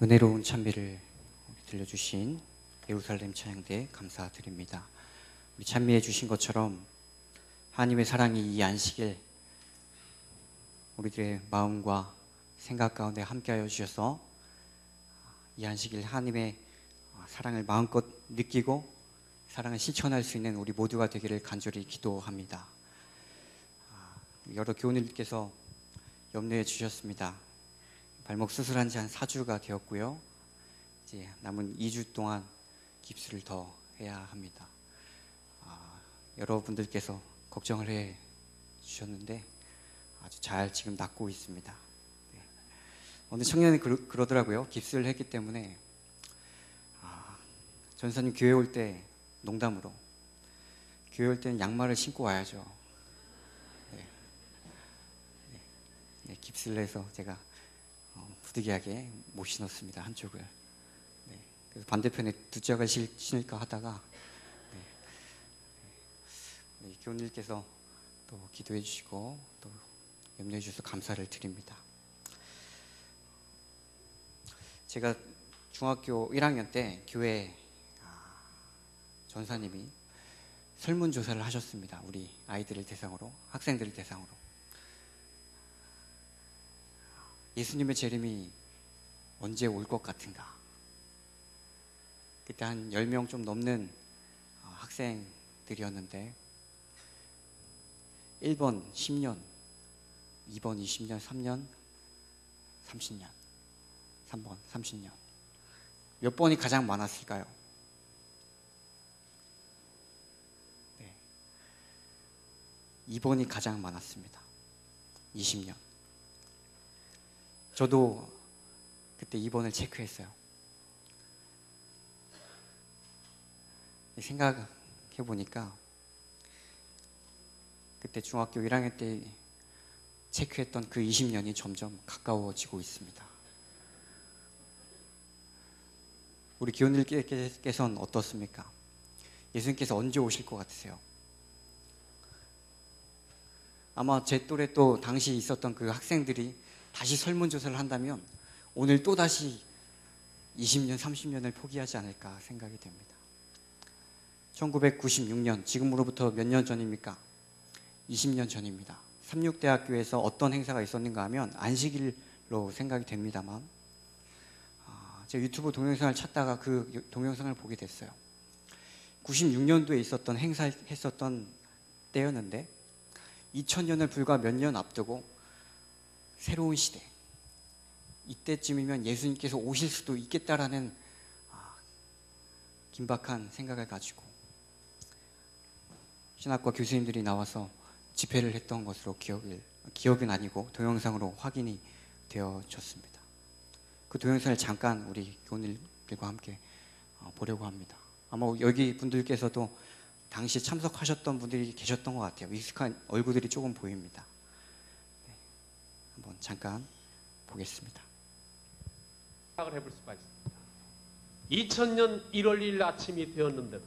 은혜로운 찬미를 들려주신 예루살렘 찬양대에 감사드립니다. 우리 찬미해 주신 것처럼 하나님의 사랑이 이 안식일 우리들의 마음과 생각 가운데 함께하여 주셔서 이 안식일 하나님의 사랑을 마음껏 느끼고 사랑을 실천할 수 있는 우리 모두가 되기를 간절히 기도합니다. 여러 교우님께서 염려해 주셨습니다. 발목 수술한 지 한 4주가 되었고요. 이제 남은 2주 동안 깁스를 더 해야 합니다. 여러분들께서 걱정을 해 주셨는데 아주 잘 지금 낫고 있습니다. 네. 어느 청년이 그러더라고요. 깁스를 했기 때문에 전사님 교회 올 때 농담으로 교회 올 때는 양말을 신고 와야죠. 네. 네, 깁스를 해서 제가 부득이하게 못 신었습니다. 한쪽을. 네. 그래서 반대편에 두 짝을 신을까 하다가 네, 교우님께서 또 기도해 주시고 또 염려해 주셔서 감사를 드립니다. 제가 중학교 1학년 때 교회 전사님이 설문조사를 하셨습니다. 우리 아이들을 대상으로, 학생들을 대상으로. 예수님의 재림이 언제 올 것 같은가? 그때 한 10명 좀 넘는 학생들이었는데 1번 10년, 2번 20년, 3년 30년, 3번 30년. 몇 번이 가장 많았을까요? 네. 2번이 가장 많았습니다. 20년. 저도 그때 2번을 체크했어요. 생각해 보니까 그때 중학교 1학년 때 체크했던 그 20년이 점점 가까워지고 있습니다. 우리 교우님께서는 어떻습니까? 예수님께서 언제 오실 것 같으세요? 아마 제 또래 또 당시 있었던 그 학생들이 다시 설문조사를 한다면 오늘 또다시 20년, 30년을 포기하지 않을까 생각이 됩니다. 1996년, 지금으로부터 몇 년 전입니까? 20년 전입니다. 삼육대학교에서 어떤 행사가 있었는가 하면 안식일로 생각이 됩니다만 제가 유튜브 동영상을 찾다가 그 동영상을 보게 됐어요. 96년도에 있었던 행사했었던 때였는데 2000년을 불과 몇 년 앞두고 새로운 시대, 이때쯤이면 예수님께서 오실 수도 있겠다라는 긴박한 생각을 가지고 신학과 교수님들이 나와서 집회를 했던 것으로 기억은 아니고 동영상으로 확인이 되어졌습니다. 그 동영상을 잠깐 우리 교우님들과 함께 보려고 합니다. 아마 여기 분들께서도 당시 참석하셨던 분들이 계셨던 것 같아요. 익숙한 얼굴들이 조금 보입니다. 네, 한번 잠깐 보겠습니다. 생각을 해볼 수가 있습니다. 2000년 1월 1일 아침이 되었는데도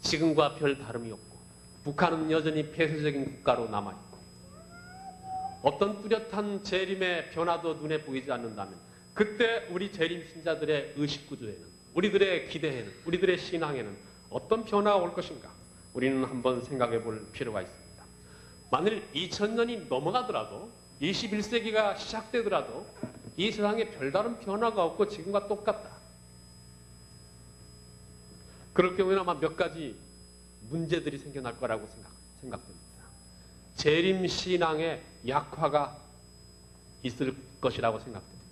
지금과 별 다름이 없고 북한은 여전히 폐쇄적인 국가로 남아있고 어떤 뚜렷한 재림의 변화도 눈에 보이지 않는다면 그때 우리 재림 신자들의 의식구조에는, 우리들의 기대에는, 우리들의 신앙에는 어떤 변화가 올 것인가 우리는 한번 생각해 볼 필요가 있습니다. 만일 2000년이 넘어가더라도 21세기가 시작되더라도 이 세상에 별다른 변화가 없고 지금과 똑같다. 그럴 경우에는 아마 몇 가지 문제들이 생겨날 거라고 생각됩니다. 재림신앙의 약화가 있을 것이라고 생각됩니다.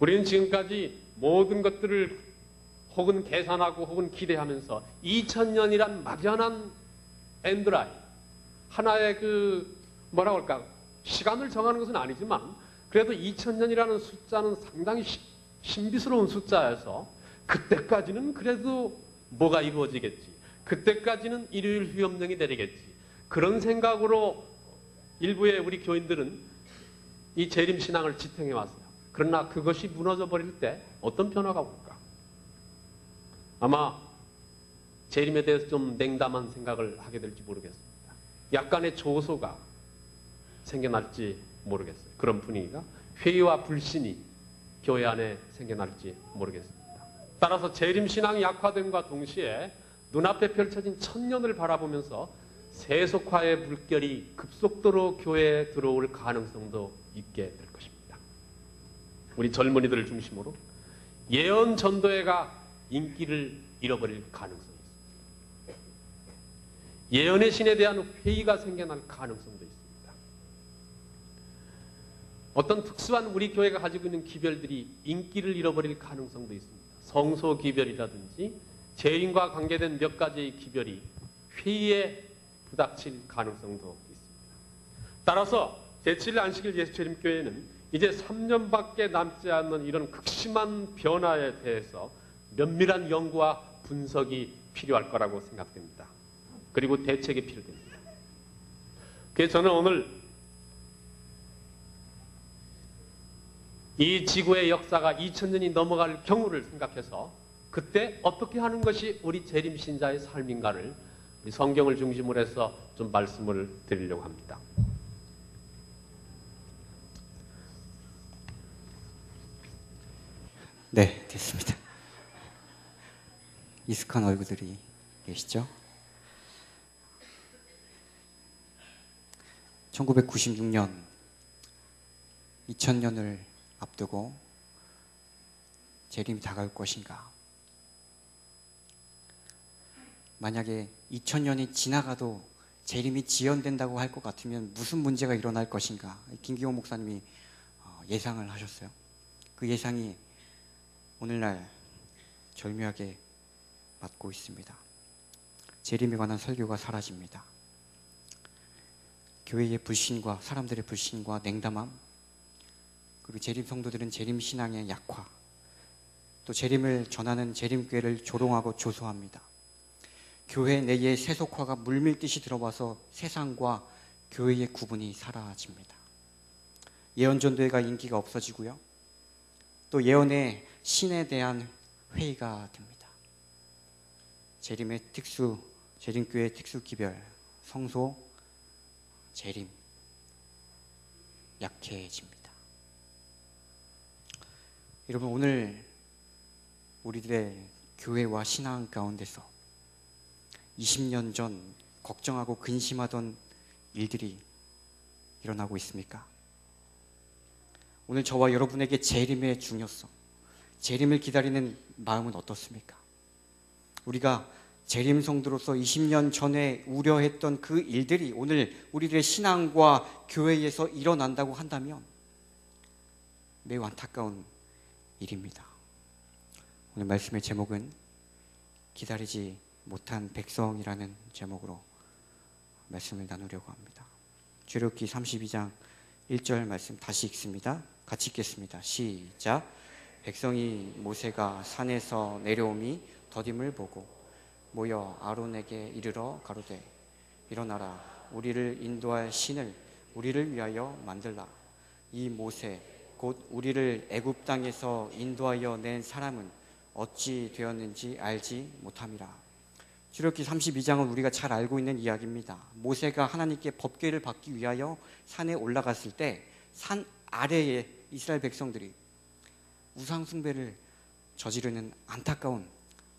우리는 지금까지 모든 것들을 혹은 계산하고 혹은 기대하면서 2000년이란 막연한 엔드라인, 하나의 뭐라고 할까, 시간을 정하는 것은 아니지만 그래도 2000년이라는 숫자는 상당히 신비스러운 숫자여서 그때까지는 그래도 뭐가 이루어지겠지. 그때까지는 일요일 휴업령이 내리겠지. 그런 생각으로 일부의 우리 교인들은 이 재림신앙을 지탱해 왔어요. 그러나 그것이 무너져 버릴 때 어떤 변화가 올까? 아마 재림에 대해서 좀 냉담한 생각을 하게 될지 모르겠습니다. 약간의 조소가 생겨날지 모르겠어요. 그런 분위기가 회의와 불신이 교회 안에 생겨날지 모르겠습니다. 따라서 재림신앙이 약화됨과 동시에 눈앞에 펼쳐진 천년을 바라보면서 세속화의 물결이 급속도로 교회에 들어올 가능성도 있게 될 것입니다. 우리 젊은이들을 중심으로 예언 전도회가 인기를 잃어버릴 가능성이 있습니다. 예언의 신에 대한 회의가 생겨날 가능성도 있습니다. 어떤 특수한 우리 교회가 가지고 있는 기별들이 인기를 잃어버릴 가능성도 있습니다. 성소 기별이라든지 재림과 관계된 몇 가지의 기별이 회의에 부닥칠 가능성도 있습니다. 따라서 제7일 안식일 예수재림교회는 이제 3년밖에 남지 않는 이런 극심한 변화에 대해서 면밀한 연구와 분석이 필요할 거라고 생각됩니다. 그리고 대책이 필요됩니다. 그래서 저는 오늘 이 지구의 역사가 2000년이 넘어갈 경우를 생각해서 그때 어떻게 하는 것이 우리 재림신자의 삶인가를 우리 성경을 중심으로 해서 좀 말씀을 드리려고 합니다. 네, 됐습니다. 익숙한 얼굴들이 계시죠? 1996년 2000년을 앞두고 재림이 다가올 것인가? 만약에 2000년이 지나가도 재림이 지연된다고 할 것 같으면 무슨 문제가 일어날 것인가? 김기호 목사님이 예상을 하셨어요. 그 예상이 오늘날 절묘하게 맞고 있습니다. 재림에 관한 설교가 사라집니다. 교회의 불신과 사람들의 불신과 냉담함, 그리고 재림 성도들은 재림 신앙의 약화, 또 재림을 전하는 재림교회를 조롱하고 조소합니다. 교회 내의 세속화가 물밀듯이 들어와서 세상과 교회의 구분이 사라집니다. 예언전도회가 인기가 없어지고요. 또 예언의 신에 대한 회의가 됩니다. 재림의 재림교회의 특수기별, 성소, 재림, 약해집니다. 여러분, 오늘 우리들의 교회와 신앙 가운데서 20년 전 걱정하고 근심하던 일들이 일어나고 있습니까? 오늘 저와 여러분에게 재림의 중요성, 재림을 기다리는 마음은 어떻습니까? 우리가 재림 성도로서 20년 전에 우려했던 그 일들이 오늘 우리들의 신앙과 교회에서 일어난다고 한다면 매우 안타까운 일입니다. 오늘 말씀의 제목은 기다리지 못한 백성이라는 제목으로 말씀을 나누려고 합니다. 출애굽기 32장 1절 말씀 다시 읽습니다. 같이 읽겠습니다. 시작. 백성이 모세가 산에서 내려오미 더딤을 보고 모여 아론에게 이르러 가로되 일어나라 우리를 인도할 신을 우리를 위하여 만들라. 이 모세 곧 우리를 애굽 땅에서 인도하여 낸 사람은 어찌 되었는지 알지 못함이라. 출애굽기 32장은 우리가 잘 알고 있는 이야기입니다. 모세가 하나님께 법궤를 받기 위하여 산에 올라갔을 때 산 아래에 이스라엘 백성들이 우상 숭배를 저지르는 안타까운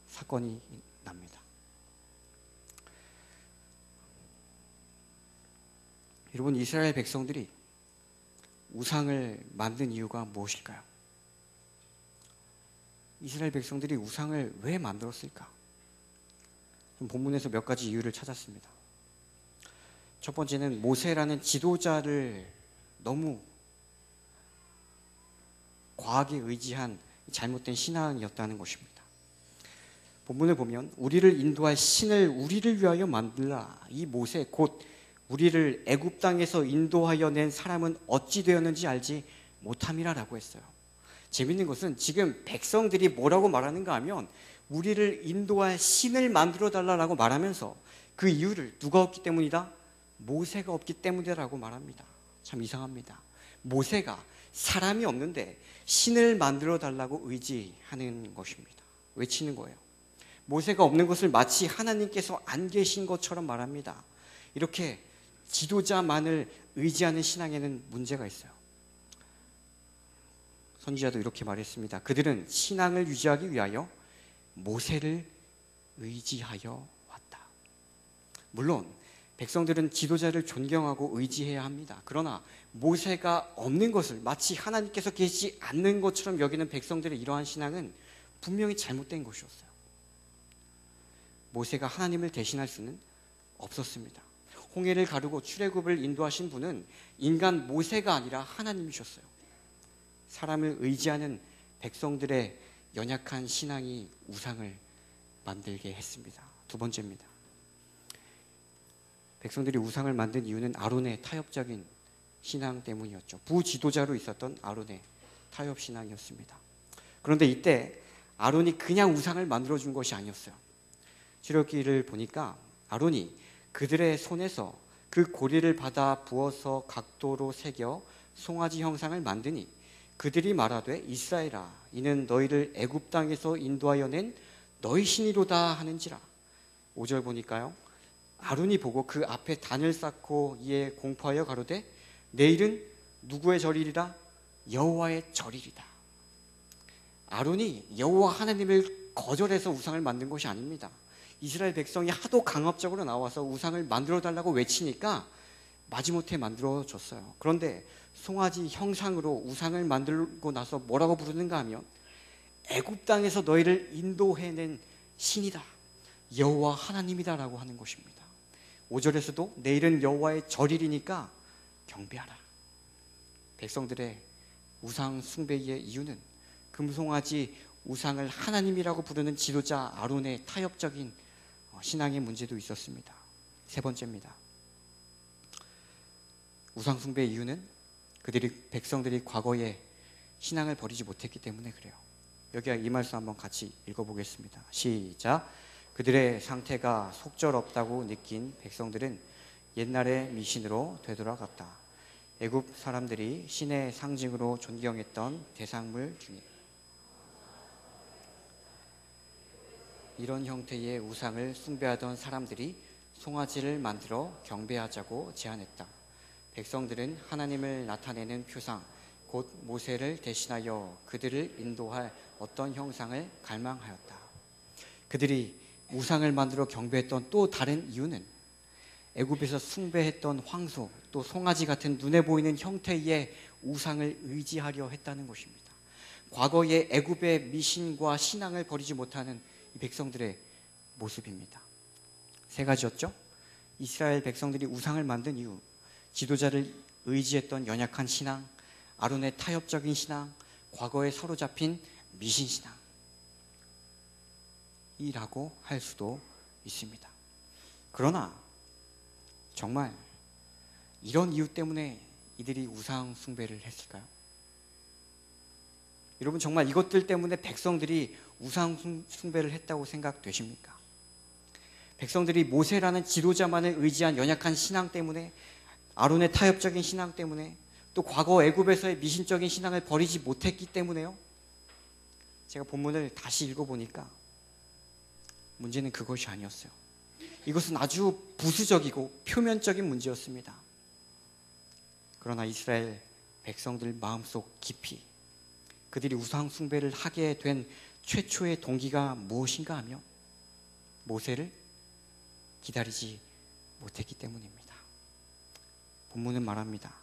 사건이 납니다. 여러분, 이스라엘 백성들이 우상을 만든 이유가 무엇일까요? 이스라엘 백성들이 우상을 왜 만들었을까? 본문에서 몇 가지 이유를 찾았습니다. 첫 번째는 모세라는 지도자를 너무 과하게 의지한 잘못된 신앙이었다는 것입니다. 본문을 보면 우리를 인도할 신을 우리를 위하여 만들라. 이 모세 곧 우리를 애굽 땅에서 인도하여 낸 사람은 어찌 되었는지 알지 못함이라 라고 했어요. 재밌는 것은 지금 백성들이 뭐라고 말하는가 하면 우리를 인도할 신을 만들어 달라고 말하면서 그 이유를 누가 없기 때문이다? 모세가 없기 때문이라고 말합니다. 참 이상합니다. 모세가 사람이 없는데 신을 만들어 달라고 의지하는 것입니다. 외치는 거예요. 모세가 없는 것을 마치 하나님께서 안 계신 것처럼 말합니다. 이렇게 지도자만을 의지하는 신앙에는 문제가 있어요. 선지자도 이렇게 말했습니다. 그들은 신앙을 유지하기 위하여 모세를 의지하여 왔다. 물론 백성들은 지도자를 존경하고 의지해야 합니다. 그러나 모세가 없는 것을 마치 하나님께서 계시지 않는 것처럼 여기는 백성들의 이러한 신앙은 분명히 잘못된 것이었어요. 모세가 하나님을 대신할 수는 없었습니다. 홍해를 가르고 출애굽을 인도하신 분은 인간 모세가 아니라 하나님이셨어요. 사람을 의지하는 백성들의 연약한 신앙이 우상을 만들게 했습니다. 두 번째입니다. 백성들이 우상을 만든 이유는 아론의 타협적인 신앙 때문이었죠. 부지도자로 있었던 아론의 타협 신앙이었습니다. 그런데 이때 아론이 그냥 우상을 만들어준 것이 아니었어요. 출애굽기를 보니까 아론이 그들의 손에서 그 고리를 받아 부어서 각도로 새겨 송아지 형상을 만드니 그들이 말하되 이스라엘아 이는 너희를 애굽 땅에서 인도하여 낸 너희 신이로다 하는지라. 5절 보니까요. 아론이 보고 그 앞에 단을 쌓고 이에 공포하여 가로되 내일은 누구의 절이리라? 여호와의 절이리다. 아론이 여호와 하나님을 거절해서 우상을 만든 것이 아닙니다. 이스라엘 백성이 하도 강압적으로 나와서 우상을 만들어 달라고 외치니까 마지못해 만들어줬어요. 그런데 송아지 형상으로 우상을 만들고 나서 뭐라고 부르는가 하면 애굽 땅에서 너희를 인도해낸 신이다. 여호와 하나님이다라고 하는 것입니다. 5절에서도 내일은 여호와의 절일이니까 경배하라. 백성들의 우상 숭배의 이유는 금송아지 우상을 하나님이라고 부르는 지도자 아론의 타협적인 신앙의 문제도 있었습니다. 세 번째입니다. 우상 숭배의 이유는 백성들이 과거에 신앙을 버리지 못했기 때문에 그래요. 여기 이 말씀 한번 같이 읽어보겠습니다. 시작. 그들의 상태가 속절없다고 느낀 백성들은 옛날의 미신으로 되돌아갔다. 애굽 사람들이 신의 상징으로 존경했던 대상물 중에 이런 형태의 우상을 숭배하던 사람들이 송아지를 만들어 경배하자고 제안했다. 백성들은 하나님을 나타내는 표상, 곧 모세를 대신하여 그들을 인도할 어떤 형상을 갈망하였다. 그들이 우상을 만들어 경배했던 또 다른 이유는 애굽에서 숭배했던 황소, 또 송아지 같은 눈에 보이는 형태의 우상을 의지하려 했다는 것입니다. 과거의 애굽의 미신과 신앙을 버리지 못하는 이 백성들의 모습입니다. 세 가지였죠. 이스라엘 백성들이 우상을 만든 이유, 지도자를 의지했던 연약한 신앙, 아론의 타협적인 신앙, 과거에 사로잡힌 미신신앙 이라고 할 수도 있습니다. 그러나 정말 이런 이유 때문에 이들이 우상 숭배를 했을까요? 여러분 정말 이것들 때문에 백성들이 우상 숭배를 했다고 생각되십니까? 백성들이 모세라는 지도자만을 의지한 연약한 신앙 때문에, 아론의 타협적인 신앙 때문에, 또 과거 애굽에서의 미신적인 신앙을 버리지 못했기 때문에요. 제가 본문을 다시 읽어보니까 문제는 그것이 아니었어요. 이것은 아주 부수적이고 표면적인 문제였습니다. 그러나 이스라엘 백성들 마음속 깊이 그들이 우상 숭배를 하게 된 최초의 동기가 무엇인가 하면 모세를 기다리지 못했기 때문입니다. 본문은 말합니다.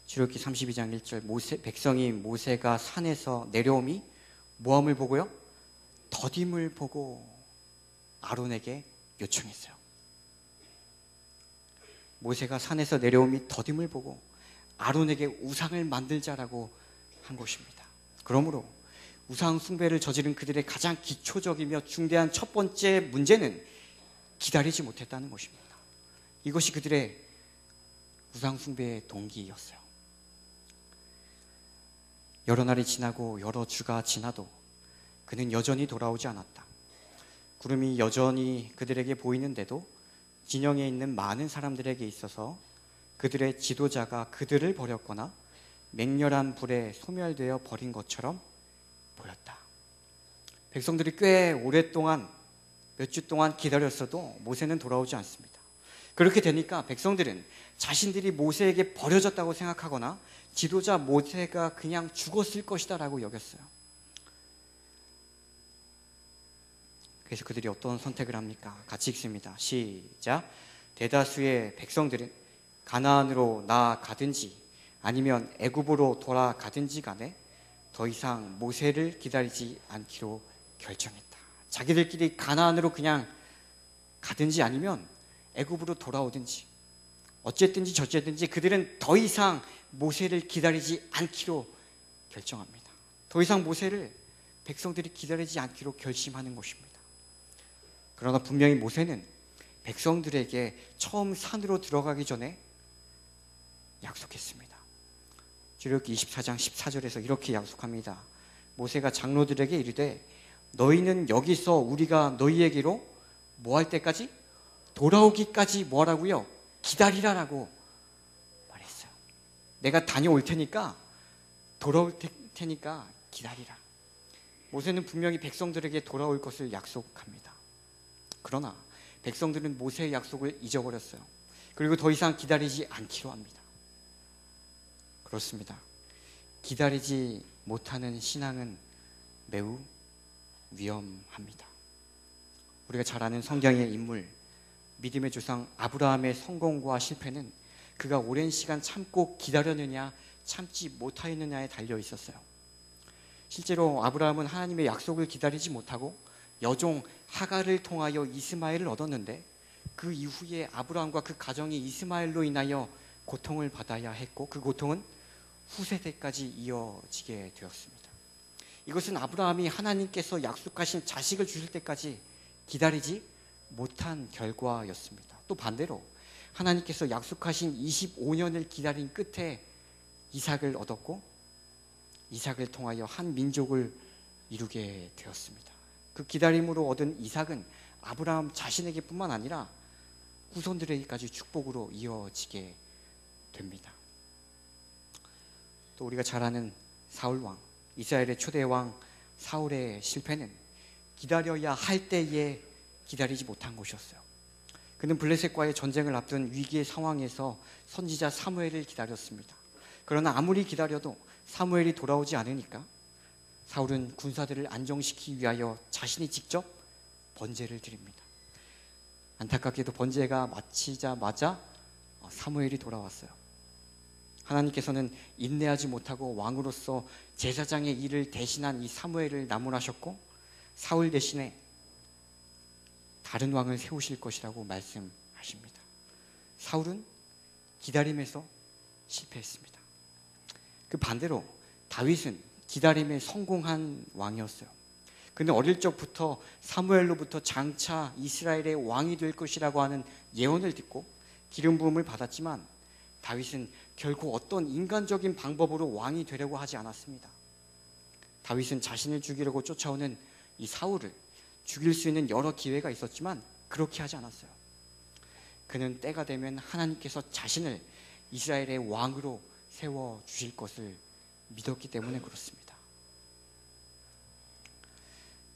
출애굽기 32장 1절 백성이 모세가 산에서 내려오미 모함을 보고요? 더딤을 보고 아론에게 요청했어요. 모세가 산에서 내려오미 더딤을 보고 아론에게 우상을 만들자라고 한 것입니다. 그러므로 우상 숭배를 저지른 그들의 가장 기초적이며 중대한 첫 번째 문제는 기다리지 못했다는 것입니다. 이것이 그들의 우상 숭배의 동기였어요. 여러 날이 지나고 여러 주가 지나도 그는 여전히 돌아오지 않았다. 구름이 여전히 그들에게 보이는데도 진영에 있는 많은 사람들에게 있어서 그들의 지도자가 그들을 버렸거나 맹렬한 불에 소멸되어 버린 것처럼 보였다. 백성들이 꽤 오랫동안 몇 주 동안 기다렸어도 모세는 돌아오지 않습니다. 그렇게 되니까 백성들은 자신들이 모세에게 버려졌다고 생각하거나 지도자 모세가 그냥 죽었을 것이다 라고 여겼어요. 그래서 그들이 어떤 선택을 합니까? 같이 읽습니다. 시작. 대다수의 백성들은 가나안으로 나아가든지 아니면 애굽으로 돌아가든지 간에 더 이상 모세를 기다리지 않기로 결정했다. 자기들끼리 가나안으로 그냥 가든지 아니면 애굽으로 돌아오든지 어쨌든지 저쨌든지 그들은 더 이상 모세를 기다리지 않기로 결정합니다. 더 이상 모세를 백성들이 기다리지 않기로 결심하는 것입니다. 그러나 분명히 모세는 백성들에게 처음 산으로 들어가기 전에 약속했습니다. 출애굽기 24장 14절에서 이렇게 약속합니다. 모세가 장로들에게 이르되 너희는 여기서 우리가 너희에게로 뭐 할 때까지? 돌아오기까지 뭐라고요? 기다리라라고 말했어요. 내가 다녀올 테니까 돌아올 테니까 기다리라. 모세는 분명히 백성들에게 돌아올 것을 약속합니다. 그러나 백성들은 모세의 약속을 잊어버렸어요. 그리고 더 이상 기다리지 않기로 합니다. 그렇습니다. 기다리지 못하는 신앙은 매우 위험합니다. 우리가 잘 아는 성경의 인물, 믿음의 조상 아브라함의 성공과 실패는 그가 오랜 시간 참고 기다렸느냐 참지 못하였느냐에 달려 있었어요. 실제로 아브라함은 하나님의 약속을 기다리지 못하고 여종 하갈을 통하여 이스마엘을 얻었는데 그 이후에 아브라함과 그 가정이 이스마엘로 인하여 고통을 받아야 했고 그 고통은 후세대까지 이어지게 되었습니다. 이것은 아브라함이 하나님께서 약속하신 자식을 주실 때까지 기다리지 못한 결과였습니다. 또 반대로 하나님께서 약속하신 25년을 기다린 끝에 이삭을 얻었고 이삭을 통하여 한 민족을 이루게 되었습니다. 그 기다림으로 얻은 이삭은 아브라함 자신에게 뿐만 아니라 후손들에게까지 축복으로 이어지게 됩니다. 또 우리가 잘 아는 사울왕, 이스라엘의 초대왕 사울의 실패는 기다려야 할 때에 기다리지 못한 것이었어요. 그는 블레셋과의 전쟁을 앞둔 위기의 상황에서 선지자 사무엘을 기다렸습니다. 그러나 아무리 기다려도 사무엘이 돌아오지 않으니까 사울은 군사들을 안정시키기 위하여 자신이 직접 번제를 드립니다. 안타깝게도 번제가 마치자마자 사무엘이 돌아왔어요. 하나님께서는 인내하지 못하고 왕으로서 제사장의 일을 대신한 이 사무엘을 나무라셨고 사울 대신에 다른 왕을 세우실 것이라고 말씀하십니다. 사울은 기다림에서 실패했습니다. 그 반대로 다윗은 기다림에 성공한 왕이었어요. 그는 어릴 적부터 사무엘로부터 장차 이스라엘의 왕이 될 것이라고 하는 예언을 듣고 기름 부음을 받았지만 다윗은 결코 어떤 인간적인 방법으로 왕이 되려고 하지 않았습니다. 다윗은 자신을 죽이려고 쫓아오는 이 사울을 죽일 수 있는 여러 기회가 있었지만 그렇게 하지 않았어요. 그는 때가 되면 하나님께서 자신을 이스라엘의 왕으로 세워주실 것을 믿었기 때문에 그렇습니다.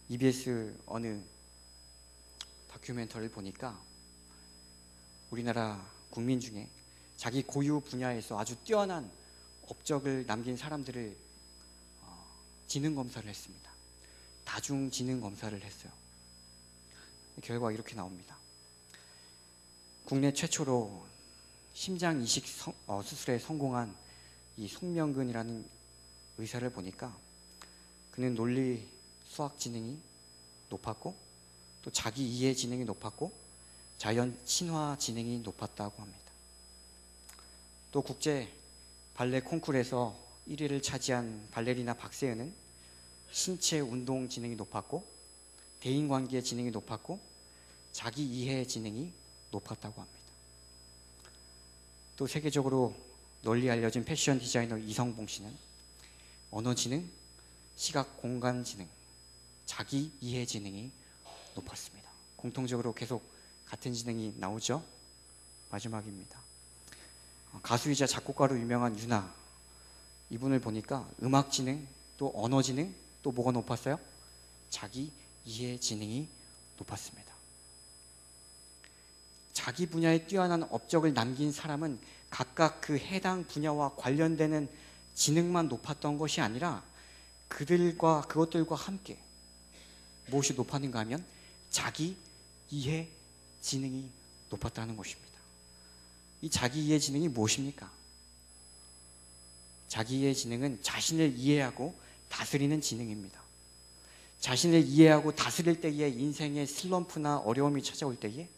EBS 어느 다큐멘터리를 보니까 우리나라 국민 중에 자기 고유 분야에서 아주 뛰어난 업적을 남긴 사람들을 지능검사를 했습니다. 다중지능검사를 했어요. 결과가 이렇게 나옵니다. 국내 최초로 심장 이식 수술에 성공한 이 송명근이라는 의사를 보니까 그는 논리 수학 지능이 높았고 또 자기 이해 지능이 높았고 자연 친화 지능이 높았다고 합니다. 또 국제 발레 콩쿠르에서 1위를 차지한 발레리나 박세은은 신체 운동 지능이 높았고 대인관계 지능이 높았고 자기 이해 지능이 높았다고 합니다. 또 세계적으로 널리 알려진 패션 디자이너 이성봉 씨는 언어 지능, 시각 공간 지능, 자기 이해 지능이 높았습니다. 공통적으로 계속 같은 지능이 나오죠. 마지막입니다. 가수이자 작곡가로 유명한 유나, 이분을 보니까 음악 지능, 또 언어 지능, 또 뭐가 높았어요? 자기 이해 지능이 높았습니다. 자기 분야에 뛰어난 업적을 남긴 사람은 각각 그 해당 분야와 관련되는 지능만 높았던 것이 아니라 그것들과 함께 무엇이 높았는가 하면 자기 이해 지능이 높았다는 것입니다. 이 자기 이해 지능이 무엇입니까? 자기 이해 지능은 자신을 이해하고 다스리는 지능입니다. 자신을 이해하고 다스릴 때에 인생의 슬럼프나 어려움이 찾아올 때에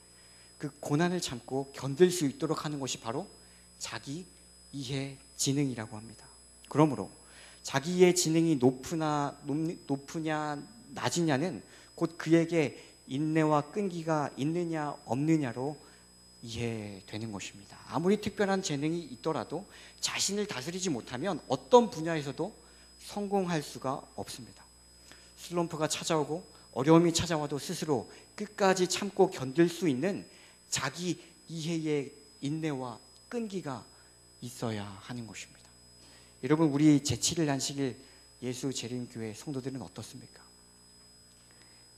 그 고난을 참고 견딜 수 있도록 하는 것이 바로 자기 이해 지능이라고 합니다. 그러므로 자기 이해 지능이 높으냐 낮으냐는 곧 그에게 인내와 끈기가 있느냐 없느냐로 이해되는 것입니다. 아무리 특별한 재능이 있더라도 자신을 다스리지 못하면 어떤 분야에서도 성공할 수가 없습니다. 슬럼프가 찾아오고 어려움이 찾아와도 스스로 끝까지 참고 견딜 수 있는 자기 이해의 인내와 끈기가 있어야 하는 것입니다. 여러분, 우리 제7일 안식일 예수 재림교회 성도들은 어떻습니까?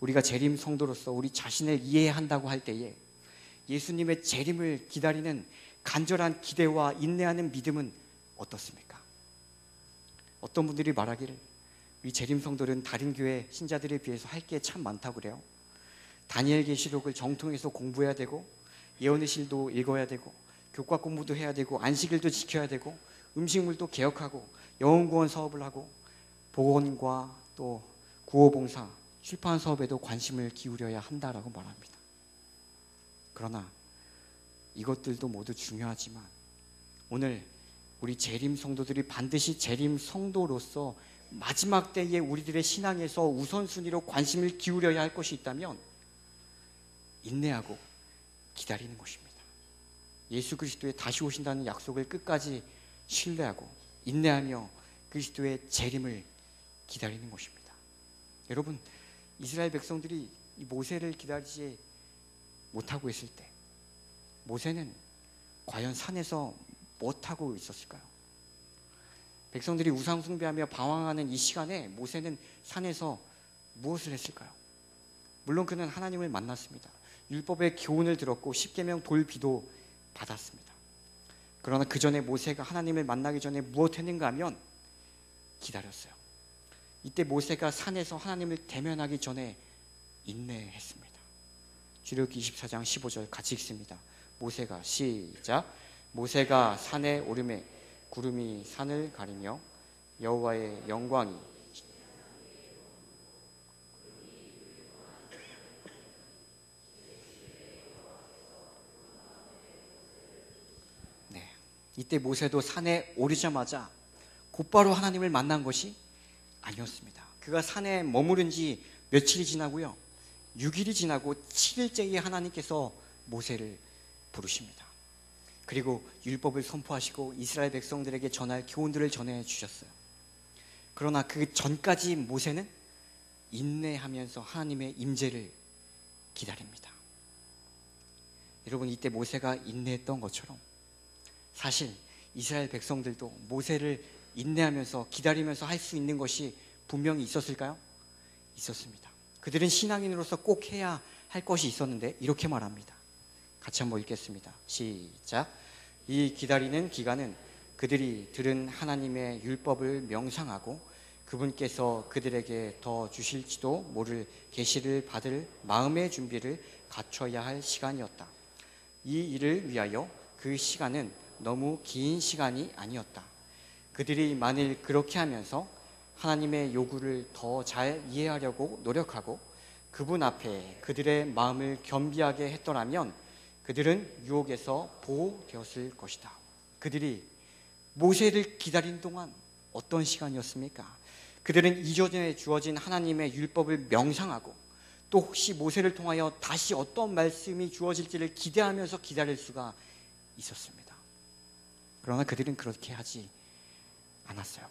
우리가 재림 성도로서 우리 자신을 이해한다고 할 때에 예수님의 재림을 기다리는 간절한 기대와 인내하는 믿음은 어떻습니까? 어떤 분들이 말하기를 우리 재림 성도들은 다른 교회 신자들에 비해서 할 게 참 많다고 그래요. 다니엘 계시록을 정통해서 공부해야 되고 예언의 실도 읽어야 되고 교과 공부도 해야 되고 안식일도 지켜야 되고 음식물도 개혁하고 영혼구원 사업을 하고 복원과 또 구호봉사, 출판 사업에도 관심을 기울여야 한다라고 말합니다. 그러나 이것들도 모두 중요하지만 오늘 우리 재림 성도들이 반드시 재림 성도로서 마지막 때에 우리들의 신앙에서 우선순위로 관심을 기울여야 할 것이 있다면 인내하고 기다리는 것입니다. 예수 그리스도의 다시 오신다는 약속을 끝까지 신뢰하고 인내하며 그리스도의 재림을 기다리는 것입니다. 여러분, 이스라엘 백성들이 이 모세를 기다리지 못하고 있을 때 모세는 과연 산에서 무엇하고 있었을까요? 백성들이 우상 숭배하며 방황하는 이 시간에 모세는 산에서 무엇을 했을까요? 물론 그는 하나님을 만났습니다. 율법의 교훈을 들었고 십계명 돌비도 받았습니다. 그러나 그 전에 모세가 하나님을 만나기 전에 무엇 했는가 하면 기다렸어요. 이때 모세가 산에서 하나님을 대면하기 전에 인내했습니다. 출애굽기 24장 15절 같이 읽습니다. 모세가 시작. 모세가 산에 오르매 구름이 산을 가리며 여호와의 영광이 이때 모세도 산에 오르자마자 곧바로 하나님을 만난 것이 아니었습니다. 그가 산에 머무른 지 며칠이 지나고요 6일이 지나고 7일째에 하나님께서 모세를 부르십니다. 그리고 율법을 선포하시고 이스라엘 백성들에게 전할 교훈들을 전해주셨어요. 그러나 그 전까지 모세는 인내하면서 하나님의 임재를 기다립니다. 여러분, 이때 모세가 인내했던 것처럼 사실 이스라엘 백성들도 모세를 인내하면서 기다리면서 할 수 있는 것이 분명히 있었을까요? 있었습니다. 그들은 신앙인으로서 꼭 해야 할 것이 있었는데 이렇게 말합니다. 같이 한번 읽겠습니다. 시작. 이 기다리는 기간은 그들이 들은 하나님의 율법을 명상하고 그분께서 그들에게 더 주실지도 모를 계시를 받을 마음의 준비를 갖춰야 할 시간이었다. 이 일을 위하여 그 시간은 너무 긴 시간이 아니었다. 그들이 만일 그렇게 하면서 하나님의 요구를 더 잘 이해하려고 노력하고 그분 앞에 그들의 마음을 겸비하게 했더라면 그들은 유혹에서 보호되었을 것이다. 그들이 모세를 기다린 동안 어떤 시간이었습니까? 그들은 이전에 주어진 하나님의 율법을 명상하고 또 혹시 모세를 통하여 다시 어떤 말씀이 주어질지를 기대하면서 기다릴 수가 있었습니다. 그러나 그들은 그렇게 하지 않았어요.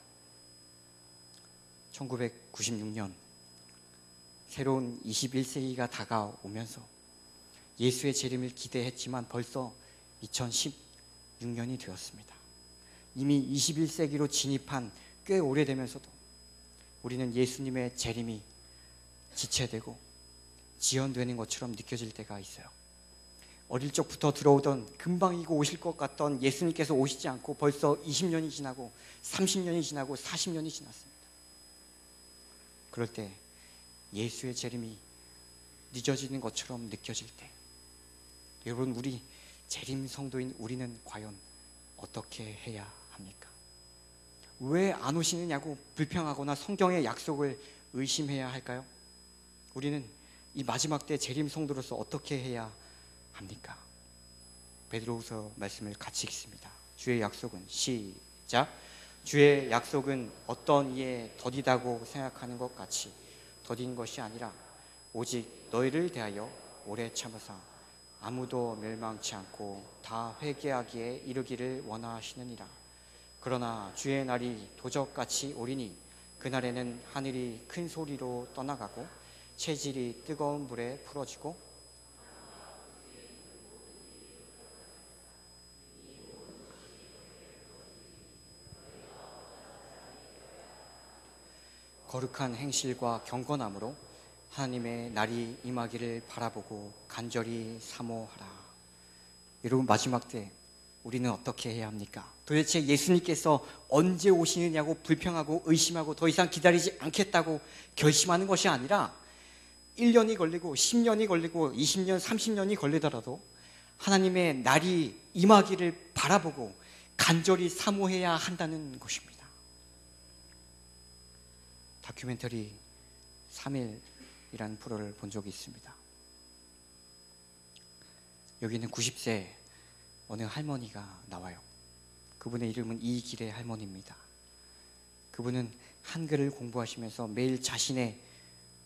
1996년 새로운 21세기가 다가오면서 예수의 재림을 기대했지만 벌써 2016년이 되었습니다. 이미 21세기로 진입한 꽤 오래되면서도 우리는 예수님의 재림이 지체되고 지연되는 것처럼 느껴질 때가 있어요. 어릴 적부터 들어오던 금방이고 오실 것 같던 예수님께서 오시지 않고 벌써 20년이 지나고 30년이 지나고 40년이 지났습니다. 그럴 때 예수의 재림이 늦어지는 것처럼 느껴질 때, 여러분, 우리 재림 성도인 우리는 과연 어떻게 해야 합니까? 왜 안 오시느냐고 불평하거나 성경의 약속을 의심해야 할까요? 우리는 이 마지막 때 재림 성도로서 어떻게 해야 합니까? 베드로후서 말씀을 같이 읽습니다. 주의 약속은, 시작. 주의 약속은 어떤 이에 더디다고 생각하는 것 같이 더딘 것이 아니라 오직 너희를 대하여 오래 참으사 아무도 멸망치 않고 다 회개하기에 이르기를 원하시느니라. 그러나 주의 날이 도적같이 오리니 그날에는 하늘이 큰 소리로 떠나가고 체질이 뜨거운 불에 풀어지고 거룩한 행실과 경건함으로 하나님의 날이 임하기를 바라보고 간절히 사모하라. 여러분, 마지막 때 우리는 어떻게 해야 합니까? 도대체 예수님께서 언제 오시느냐고 불평하고 의심하고 더 이상 기다리지 않겠다고 결심하는 것이 아니라 1년이 걸리고 10년이 걸리고 20년, 30년이 걸리더라도 하나님의 날이 임하기를 바라보고 간절히 사모해야 한다는 것입니다. 다큐멘터리 3일이라는 프로를 본 적이 있습니다. 여기는 90세 어느 할머니가 나와요. 그분의 이름은 이길의 할머니입니다. 그분은 한글을 공부하시면서 매일 자신의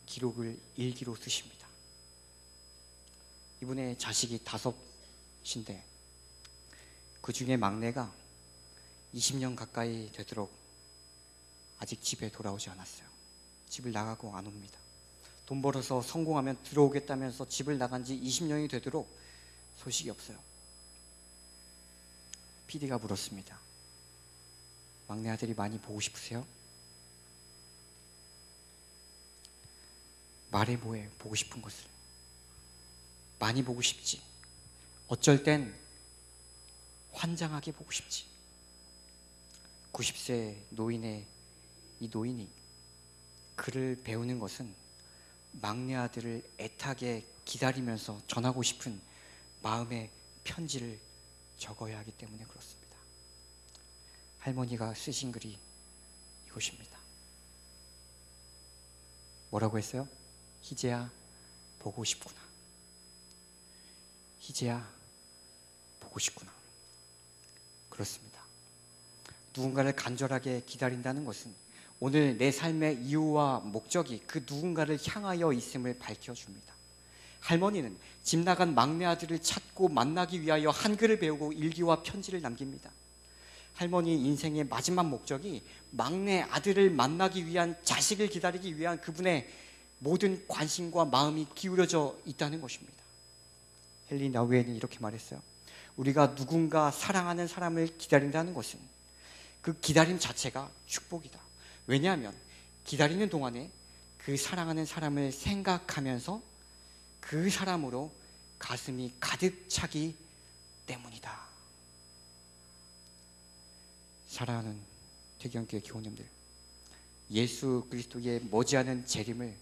기록을 일기로 쓰십니다. 이분의 자식이 5인데 그 중에 막내가 20년 가까이 되도록 아직 집에 돌아오지 않았어요. 집을 나가고 안 옵니다. 돈 벌어서 성공하면 들어오겠다면서 집을 나간 지 20년이 되도록 소식이 없어요. PD가 물었습니다. 막내 아들이 많이 보고 싶으세요? 말해 뭐해, 보고 싶은 것을. 많이 보고 싶지. 어쩔 땐 환장하게 보고 싶지. 90세 노인의 이 노인이 글을 배우는 것은 막내 아들을 애타게 기다리면서 전하고 싶은 마음의 편지를 적어야 하기 때문에 그렇습니다. 할머니가 쓰신 글이 이것입니다. 뭐라고 했어요? 희재야, 보고 싶구나. 희재야, 보고 싶구나. 그렇습니다. 누군가를 간절하게 기다린다는 것은 오늘 내 삶의 이유와 목적이 그 누군가를 향하여 있음을 밝혀줍니다. 할머니는 집 나간 막내 아들을 찾고 만나기 위하여 한글을 배우고 일기와 편지를 남깁니다. 할머니 인생의 마지막 목적이 막내 아들을 만나기 위한, 자식을 기다리기 위한 그분의 모든 관심과 마음이 기울여져 있다는 것입니다. 헨리 나우엔이 이렇게 말했어요. 우리가 누군가 사랑하는 사람을 기다린다는 것은 그 기다림 자체가 축복이다. 왜냐하면 기다리는 동안에 그 사랑하는 사람을 생각하면서 그 사람으로 가슴이 가득 차기 때문이다. 사랑하는 태경교회 교우님들, 예수 그리스도의 머지않은 재림을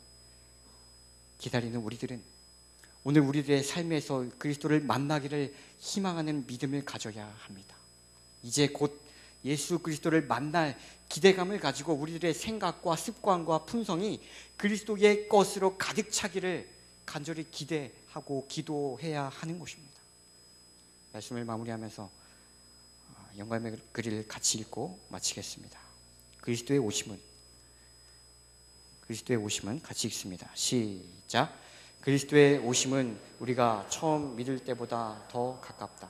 기다리는 우리들은 오늘 우리들의 삶에서 그리스도를 만나기를 희망하는 믿음을 가져야 합니다. 이제 곧 예수 그리스도를 만날 기대감을 가지고 우리들의 생각과 습관과 품성이 그리스도의 것으로 가득 차기를 간절히 기대하고 기도해야 하는 것입니다. 말씀을 마무리하면서 영감의 글을 같이 읽고 마치겠습니다. 그리스도의 오심은 같이 읽습니다. 시작. 그리스도의 오심은 우리가 처음 믿을 때보다 더 가깝다.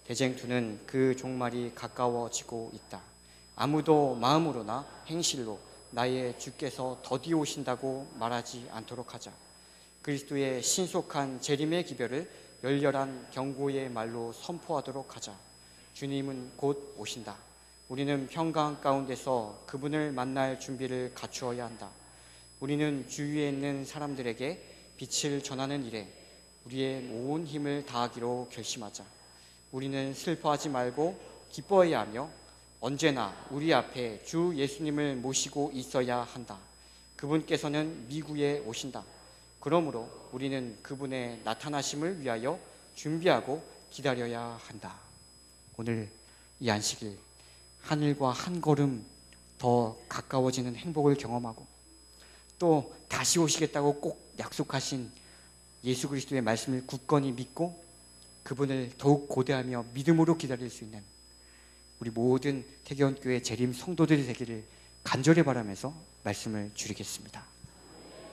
대쟁투는 그 종말이 가까워지고 있다. 아무도 마음으로나 행실로 나의 주께서 더디 오신다고 말하지 않도록 하자. 그리스도의 신속한 재림의 기별을 열렬한 경고의 말로 선포하도록 하자. 주님은 곧 오신다. 우리는 평강 가운데서 그분을 만날 준비를 갖추어야 한다. 우리는 주위에 있는 사람들에게 빛을 전하는 일에 우리의 온 힘을 다하기로 결심하자. 우리는 슬퍼하지 말고 기뻐해야 하며 언제나 우리 앞에 주 예수님을 모시고 있어야 한다. 그분께서는 미구에 오신다. 그러므로 우리는 그분의 나타나심을 위하여 준비하고 기다려야 한다. 오늘 이 안식일 하늘과 한 걸음 더 가까워지는 행복을 경험하고 또 다시 오시겠다고 꼭 약속하신 예수 그리스도의 말씀을 굳건히 믿고 그분을 더욱 고대하며 믿음으로 기다릴 수 있는 우리 모든 태교원교회 재림 성도들이 되기를 간절히 바라면서 말씀을 줄이겠습니다.